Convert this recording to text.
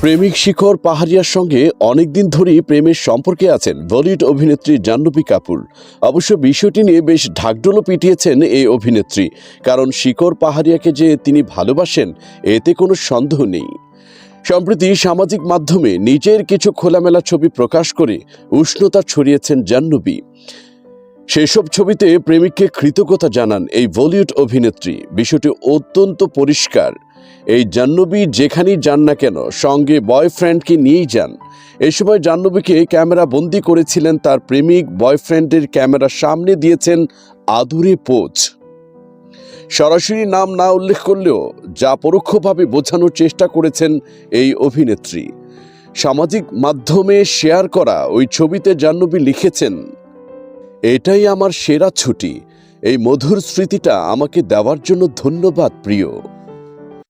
প্রেমিক শিখর পাহাড়িয়ার সঙ্গে অনেকদিন ধরেই প্রেমের সম্পর্কে আছেন বলিউড অভিনেত্রী জাহ্নবী কাপুর। অবশ্য বিষয়টি নিয়ে বেশ ঢাকঢোলও পিটিয়েছেন এই অভিনেত্রী, কারণ শিখর পাহাড়িয়াকে যে তিনি ভালোবাসেন এতে কোনো সন্দেহ নেই। সম্প্রতি সামাজিক মাধ্যমে নিজের কিছু খোলামেলা ছবি প্রকাশ করে উষ্ণতা ছড়িয়েছেন জাহ্নবী। সেসব ছবিতে প্রেমিককে কৃতজ্ঞতা জানান এই বলিউড অভিনেত্রী। বিষয়টি অত্যন্ত পরিষ্কার, এই জাহ্নবী যেখানেই যান না কেন সঙ্গে বয়ফ্রেন্ডকে নিয়েই যান। এই সময় জাহ্নবীকে ক্যামেরা বন্দি করেছিলেন তার প্রেমিক। বয়ফ্রেন্ডের ক্যামেরার সামনে দিয়েছেন আদুরে পোজ। সরাসরি নাম না উল্লেখ করলেও যা পরোক্ষভাবে বোঝানোর চেষ্টা করেছেন এই অভিনেত্রী। সামাজিক মাধ্যমে শেয়ার করা ওই ছবিতে জাহ্নবী লিখেছেন, এটাই আমার সেরা ছুটি, এই মধুর স্মৃতিটা আমাকে দেওয়ার জন্য ধন্যবাদ প্রিয়।